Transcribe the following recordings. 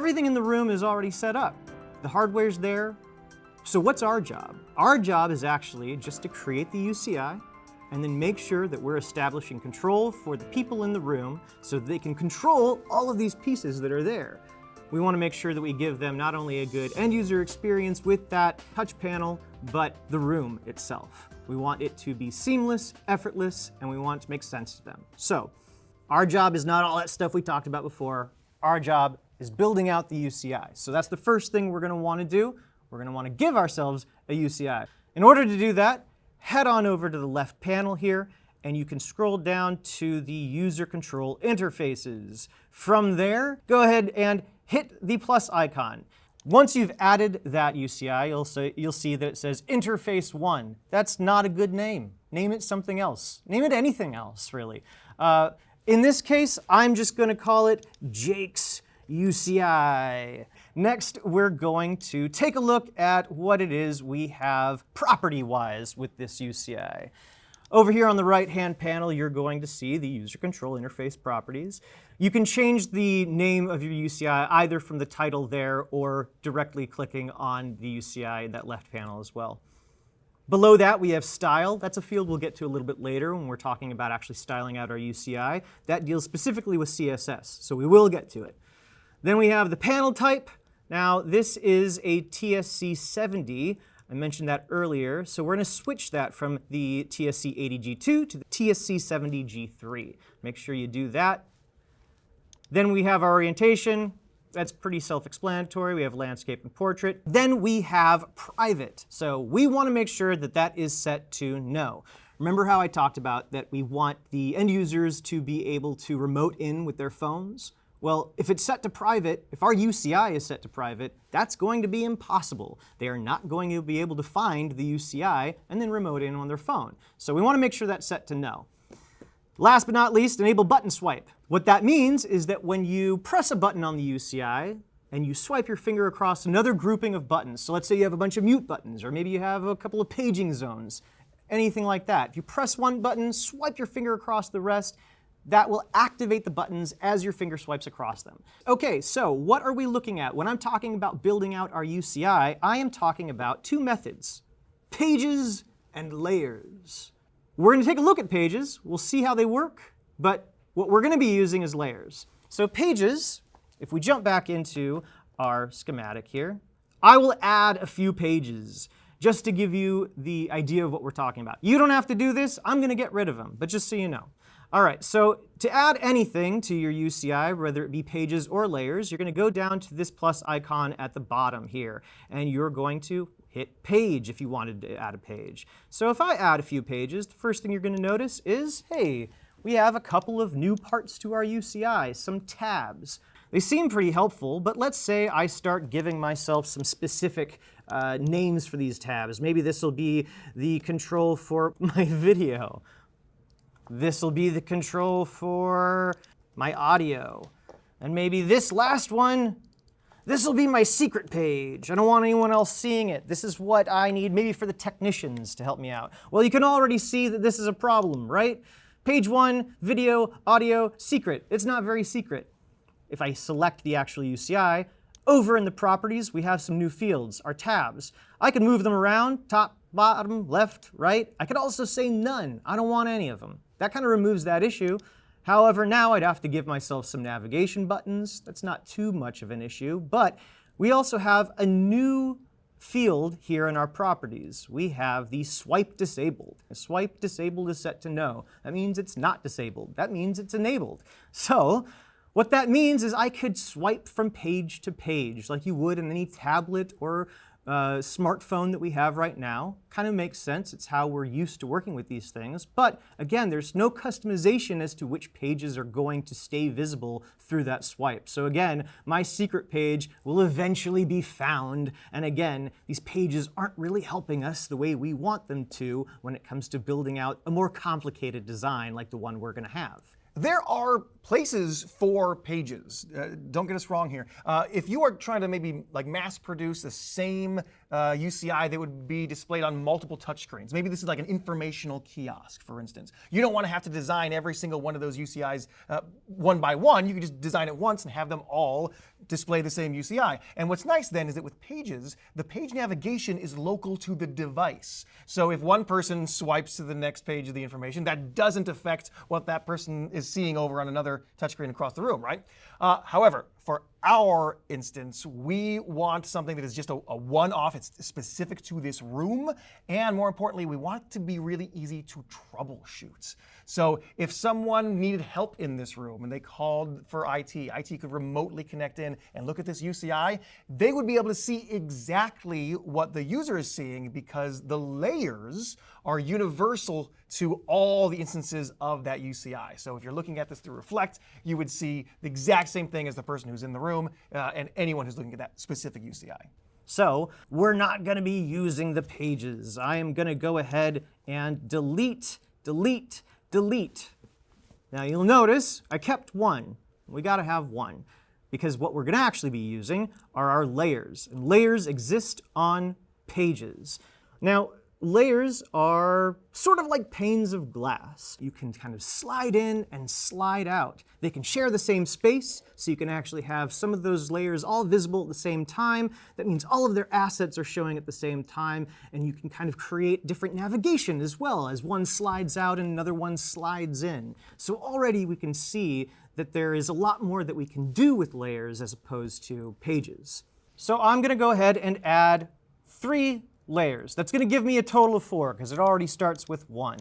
everything in the room is already set up. The hardware's there. So what's our job? Our job is actually just to create the UCI and then make sure that we're establishing control for the people in the room so that they can control all of these pieces that are there. We want to make sure that we give them not only a good end user experience with that touch panel, but the room itself. We want it to be seamless, effortless, and we want it to make sense to them. So our job is not all that stuff we talked about before. Our job is building out the UCI. So that's the first thing we're going to want to do. We're going to want to give ourselves a UCI. In order to do that, head on over to the left panel here, and you can scroll down to the user control interfaces. From there, go ahead and hit the plus icon. Once you've added that UCI, you'll see that it says Interface 1. That's not a good name. Name it something else. Name it anything else, really. In this case, I'm just going to call it Jake's UCI. Next, we're going to take a look at what it is we have property-wise with this UCI. Over here on the right-hand panel, you're going to see the user control interface properties. You can change the name of your UCI either from the title there or directly clicking on the UCI in that left panel as well. Below that, we have style. That's a field we'll get to a little bit later when we're talking about actually styling out our UCI. That deals specifically with CSS, so we will get to it. Then we have the panel type. Now, this is a TSC70. I mentioned that earlier, so we're going to switch that from the TSC80G2 to the TSC70G3. Make sure you do that. Then we have our orientation. That's pretty self-explanatory. We have landscape and portrait. Then we have private. So we want to make sure that that is set to no. Remember how I talked about that we want the end users to be able to remote in with their phones? Well, if it's set to private, if our UCI is set to private, that's going to be impossible. They are not going to be able to find the UCI and then remote in on their phone. So we want to make sure that's set to no. Last but not least, enable button swipe. What that means is that when you press a button on the UCI and you swipe your finger across another grouping of buttons, so let's say you have a bunch of mute buttons, or maybe you have a couple of paging zones, anything like that. If you press one button, swipe your finger across the rest, that will activate the buttons as your finger swipes across them. Okay, so what are we looking at? When I'm talking about building out our UCI, I am talking about two methods, pages and layers. We're going to take a look at pages. We'll see how they work, but what we're going to be using is layers. So pages, if we jump back into our schematic here, I will add a few pages just to give you the idea of what we're talking about. You don't have to do this. I'm going to get rid of them, but just so you know. All right, so to add anything to your UCI, whether it be pages or layers, you're going to go down to this plus icon at the bottom here, and you're going to hit page if you wanted to add a page. So if I add a few pages, the first thing you're going to notice is, hey, we have a couple of new parts to our UCI, some tabs. They seem pretty helpful, but let's say I start giving myself some specific names for these tabs. Maybe this will be the control for my video. This will be the control for my audio. And maybe this last one, this will be my secret page. I don't want anyone else seeing it. This is what I need maybe for the technicians to help me out. Well, you can already see that this is a problem, right? Page 1, video, audio, secret. It's not very secret. If I select the actual UCI, over in the properties, we have some new fields, our tabs. I can move them around, top, bottom, left, right. I could also say none. I don't want any of them. That kind of removes that issue. However, now I'd have to give myself some navigation buttons. That's not too much of an issue, but we also have a new field here in our properties. We have the swipe disabled. Swipe disabled is set to no. That means it's not disabled. That means it's enabled. So what that means is I could swipe from page to page like you would in any tablet or smartphone that we have right now. Kind of makes sense. It's how we're used to working with these things. But again, there's no customization as to which pages are going to stay visible through that swipe. So again, my secret page will eventually be found. And again, these pages aren't really helping us the way we want them to when it comes to building out a more complicated design like the one we're going to have. There are places for pages. Don't get us wrong here. If you are trying to maybe like mass produce the same UCI that would be displayed on multiple touchscreens. Maybe this is like an informational kiosk, for instance. You don't want to have to design every single one of those UCIs one by one. You can just design it once and have them all display the same UCI. And what's nice then is that with pages, the page navigation is local to the device. So if one person swipes to the next page of the information, that doesn't affect what that person is seeing over on another touchscreen across the room, right? However, for our instance, we want something that is just a one-off. It's specific to this room. And more importantly, we want it to be really easy to troubleshoot. So if someone needed help in this room and they called for IT could remotely connect in and look at this UCI, they would be able to see exactly what the user is seeing because the layers are universal to all the instances of that UCI. So if you're looking at this through Reflect, you would see the exact same thing as the person who's in the room and anyone who's looking at that specific UCI. So we're not going to be using the pages. I am going to go ahead and delete. Now you'll notice I kept one. We got to have one because what we're going to actually be using are our layers. And layers exist on pages. Now, layers are sort of like panes of glass. You can kind of slide in and slide out. They can share the same space, so you can actually have some of those layers all visible at the same time. That means all of their assets are showing at the same time, and you can kind of create different navigation as well as one slides out and another one slides in. So already we can see that there is a lot more that we can do with layers as opposed to pages. So I'm going to go ahead and add 3 layers. That's going to give me a total of 4 because it already starts with 1.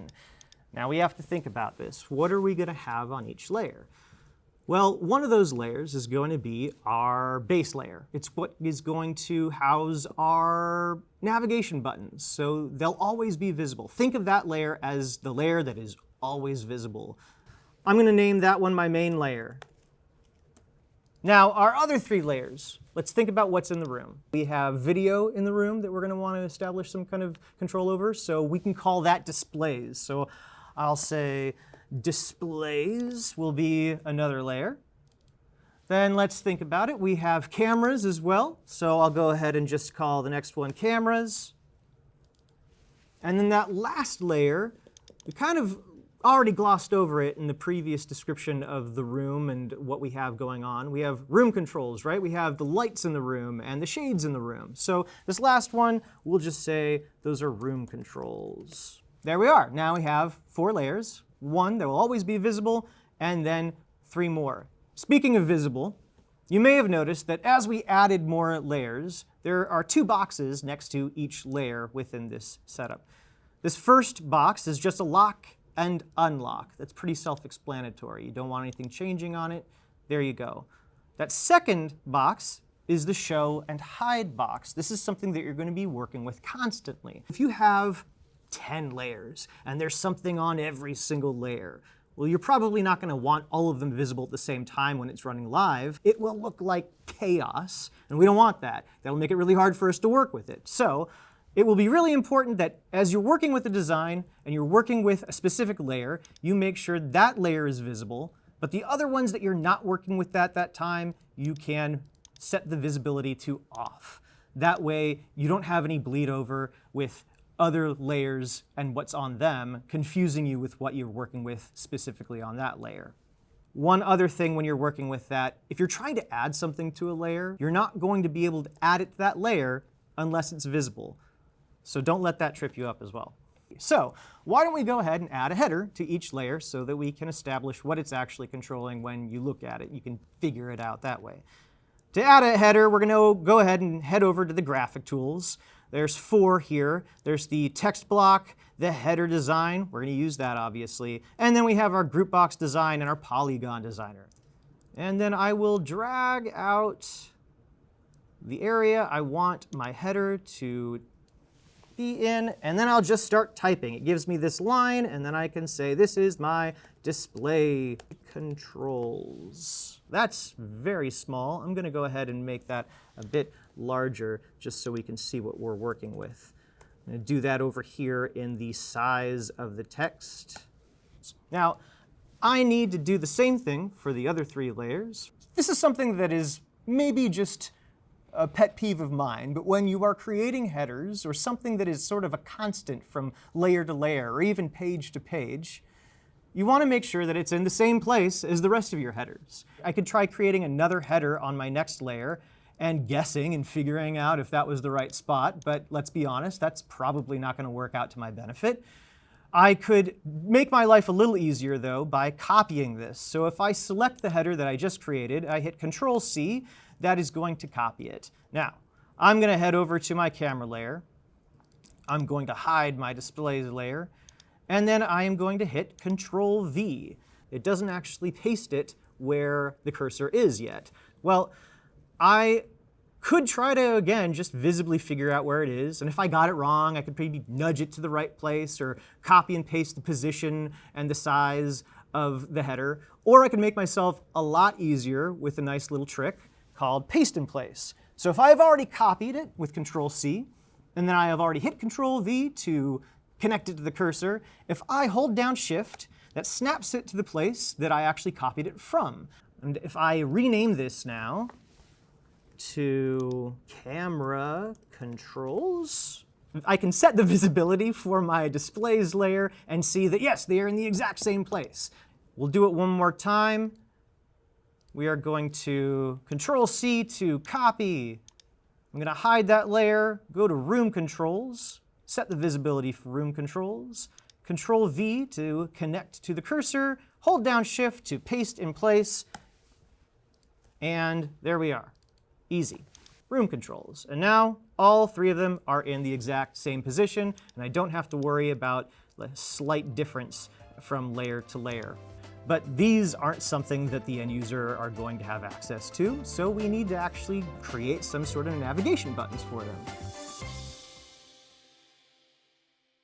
Now we have to think about this. What are we going to have on each layer? Well, one of those layers is going to be our base layer. It's what is going to house our navigation buttons, so they'll always be visible. Think of that layer as the layer that is always visible. I'm going to name that one my main layer. Now, our other 3 layers, let's think about what's in the room. We have video in the room that we're going to want to establish some kind of control over, so we can call that displays. So I'll say displays will be another layer. Then let's think about it. We have cameras as well, so I'll go ahead and just call the next one cameras. And then that last layer, we kind of already glossed over it in the previous description of the room and what we have going on. We have room controls, right? We have the lights in the room and the shades in the room. So this last one, we'll just say those are room controls. There we are. Now we have 4 layers, 1 that will always be visible, and then 3 more. Speaking of visible, you may have noticed that as we added more layers, there are 2 boxes next to each layer within this setup. This first box is just a lock and unlock. That's pretty self-explanatory. You don't want anything changing on it. There you go. That second box is the show and hide box. This is something that you're going to be working with constantly. If you have 10 layers and there's something on every single layer, well, you're probably not going to want all of them visible at the same time when it's running live. It will look like chaos, and we don't want that. That'll make it really hard for us to work with it. So it will be really important that as you're working with the design and you're working with a specific layer, you make sure that layer is visible, but the other ones that you're not working with at that time, you can set the visibility to off. That way, you don't have any bleed over with other layers and what's on them, confusing you with what you're working with specifically on that layer. One other thing when you're working with that, if you're trying to add something to a layer, you're not going to be able to add it to that layer unless it's visible. So don't let that trip you up as well. So why don't we go ahead and add a header to each layer so that we can establish what it's actually controlling when you look at it. You can figure it out that way. To add a header, we're going to go ahead and head over to the graphic tools. There's 4 here. There's the text block, the header design. We're going to use that, obviously. And then we have our group box design and our polygon designer. And then I will drag out the area I want my header to be in, and then I'll just start typing. It gives me this line, and then I can say, this is my display controls. That's very small. I'm going to go ahead and make that a bit larger just so we can see what we're working with. I'm going to do that over here in the size of the text. Now, I need to do the same thing for the other 3 layers. This is something that is maybe just a pet peeve of mine, but when you are creating headers or something that is sort of a constant from layer to layer or even page to page, you want to make sure that it's in the same place as the rest of your headers. I could try creating another header on my next layer and guessing and figuring out if that was the right spot, but let's be honest, that's probably not going to work out to my benefit. I could make my life a little easier though by copying this. So if I select the header that I just created, I hit Control-C, that is going to copy it. Now, I'm going to head over to my camera layer. I'm going to hide my displays layer, and then I am going to hit Control-V. It doesn't actually paste it where the cursor is yet. Well, I could try to, again, just visibly figure out where it is, and if I got it wrong, I could maybe nudge it to the right place or copy and paste the position and the size of the header, or I could make myself a lot easier with a nice little trick called Paste in Place. So if I've already copied it with Control-C, and then I have already hit Control-V to connect it to the cursor, if I hold down Shift, that snaps it to the place that I actually copied it from. And if I rename this now to Camera Controls, I can set the visibility for my displays layer and see that, yes, they are in the exact same place. We'll do it one more time. We are going to Control-C to copy. I'm going to hide that layer, go to Room Controls, set the visibility for Room Controls, Control-V to connect to the cursor, hold down Shift to paste in place, and there we are. Easy. Room Controls. And now all three of them are in the exact same position, and I don't have to worry about a slight difference from layer to layer. But these aren't something that the end user are going to have access to, so we need to actually create some sort of navigation buttons for them.